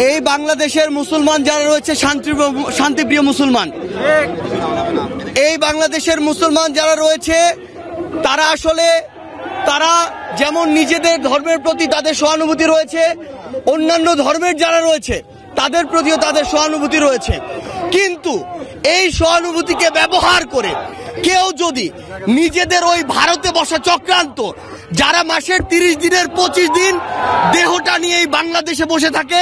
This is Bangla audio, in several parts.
এই বাংলাদেশের মুসলমান যারা রয়েছে শান্তিপ্রিয় মুসলমান, এই বাংলাদেশের মুসলমান যারা রয়েছে তারা আসলে যেমন নিজেদের ধর্মের প্রতি তাদের সহানুভূতি রয়েছে, অন্যান্য ধর্মের যারা রয়েছে তাদের প্রতিও তাদের সহানুভূতি রয়েছে। কিন্তু এই সহানুভূতিকে ব্যবহার করে কেউ যদি নিজেদের ওই ভারতে বসা চক্রান্ত, যারা মাসের 30 দিনের 25 দিন দেহটা নিয়ে এই বাংলাদেশে বসে থাকে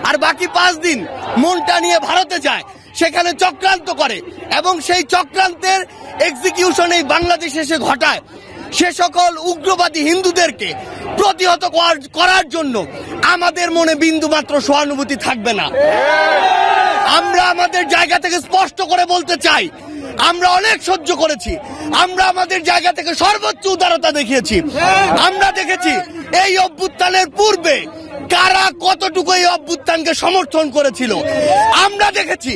আর বাকি 5 দিন মনটা নিয়ে ভারতে যায়, সেখানে চক্রান্ত করে এবং সেই চক্রান্তের এক্সিকিউশন এই বাংলাদেশে এসে ঘটায়, সে সকল উগ্রবাদী হিন্দুদেরকে প্রতিহত করার জন্য আমাদের মনে বিন্দুমাত্র সহানুভূতি থাকবে না। আমরা আমাদের জায়গা থেকে স্পষ্ট করে বলতে চাই, আমরা অনেক সহ্য করেছি, আমরা আমাদের জায়গা থেকে সর্বোচ্চ উদারতা দেখিয়েছি। আমরা দেখেছি এই অভ্যুত্থানের পূর্বে কারা কতটুকু এই অভ্যুত্থানকে সমর্থন করেছিল। আমরা দেখেছি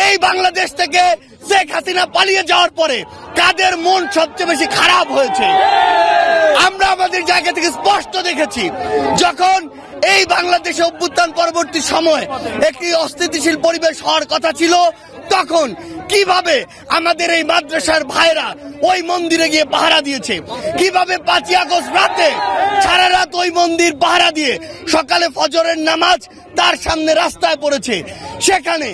এই বাংলাদেশ থেকে শেখ হাসিনা পালিয়ে যাওয়ার পরে কাদের মন সবচেয়ে বেশি খারাপ হয়েছে। আমরা আমাদের জায়গা থেকে স্পষ্ট দেখেছি যখন এই বাংলাদেশে অভ্যুত্থান পরবর্তী সময় একটি অস্থিতিশীল পরিবেশ হওয়ার কথা ছিল, তখন কিভাবে আমাদের এই মাদ্রাসার ভাইরা ওই মন্দিরে গিয়ে পাহারা দিয়েছে, কিভাবে 5ই আগস্ট রাতে সারা রাত ওই মন্দির পাহারা দিয়ে সকালে ফজরের নামাজ তার সামনে রাস্তায় পড়েছে। সেখানে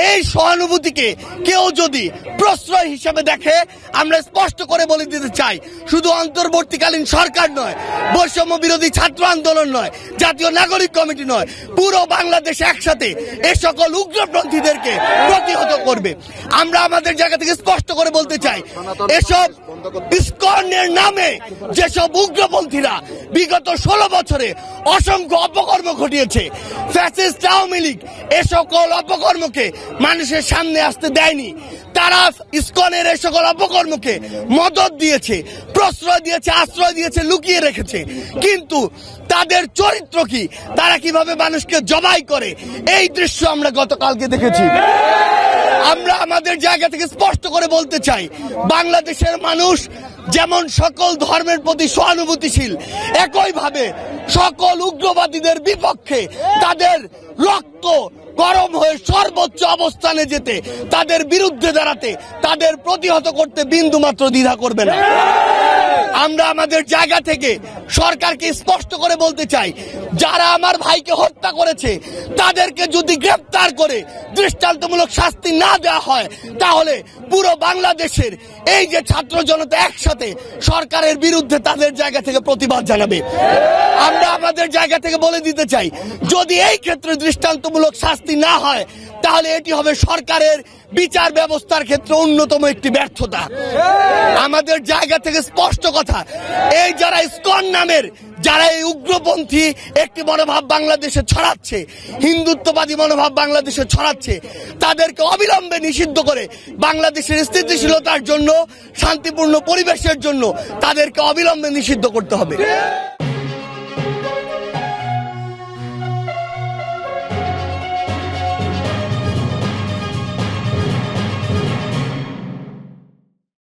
এই সহানুভূতিকে কেউ যদি প্রশ্রয় হিসেবে দেখে, আমরা স্পষ্ট করে বলে দিতে চাই, শুধু অন্তর্বর্তীকালীন সরকার নয়, বৈষম্য বিরোধী ছাত্র আন্দোলন নয়, জাতীয় নাগরিক কমিটি নয়, পুরো বাংলাদেশ একসাথে এ সকল উগ্রপন্থীদেরকে প্রতিহত করবে। আমরা আমাদের জায়গা থেকে স্পষ্ট করে বলতে চাই, এসব ইসকনের নামে যেসব উগ্রপন্থীরা বিগত 16 বছরে অসংখ্য অপকর্ম ঘটিয়েছে, ফ্যাসিস্ট আওয়ামী লীগ এ সকল অপকর্মকে মানুষের সামনে আসতে দেয়নি। তারা ইসকনের এ সকল অপকর্মকে মদত দিয়েছে, প্রশ্রয় দিয়েছে, আশ্রয় দিয়েছে, লুকিয়ে রেখেছে। কিন্তু তাদের চরিত্র কি, তারা কিভাবে মানুষকে জবাই করে, এই দৃশ্য আমরা গতকালকে দেখেছি। আমরা আমাদের জায়গা থেকে স্পষ্ট করে বলতে চাই, বাংলাদেশের মানুষ যেমন সকল ধর্মের প্রতি সহানুভূতিশীল, একইভাবে সকল উগ্রবাদীদের বিপক্ষে তাদের রক্ত গরম হয়ে সর্বোচ্চ অবস্থানে যেতে, তাদের বিরুদ্ধে দাঁড়াতে, তাদের প্রতিহত করতে বিন্দুমাত্র দ্বিধা করবে না। আমরা আমাদের জায়গা থেকে সরকারকে স্পষ্ট করে বলতে চাই, যারা আমার ভাইকে হত্যা করেছে তাদেরকে যদি গ্রেফতার করে দৃষ্টান্তমূলক শাস্তি না দেওয়া হয়, তাহলে পুরো বাংলাদেশের এই যে ছাত্র জনতা একসাথে সরকারের বিরুদ্ধে তাদের জায়গা থেকে প্রতিবাদ জানাবে। আমরা আমাদের জায়গা থেকে বলে দিতে চাই, যদি এই ক্ষেত্রে দৃষ্টান্তমূলক শাস্তি না হয়, তাহলে এটি হবে সরকারের বিচার ব্যবস্থার ক্ষেত্রে অন্যতম একটি ব্যর্থতা। আমাদের জায়গা থেকে স্পষ্ট কথা, এই যারা ইসকন নামের, যারা এই উগ্রপন্থী একটি মনোভাব বাংলাদেশে ছড়াচ্ছে, হিন্দুত্ববাদী মনোভাব বাংলাদেশে ছড়াচ্ছে, তাদেরকে অবিলম্বে নিষিদ্ধ করে বাংলাদেশের স্থিতিশীলতার জন্য, শান্তিপূর্ণ পরিবেশের জন্য তাদেরকে অবিলম্বে নিষিদ্ধ করতে হবে।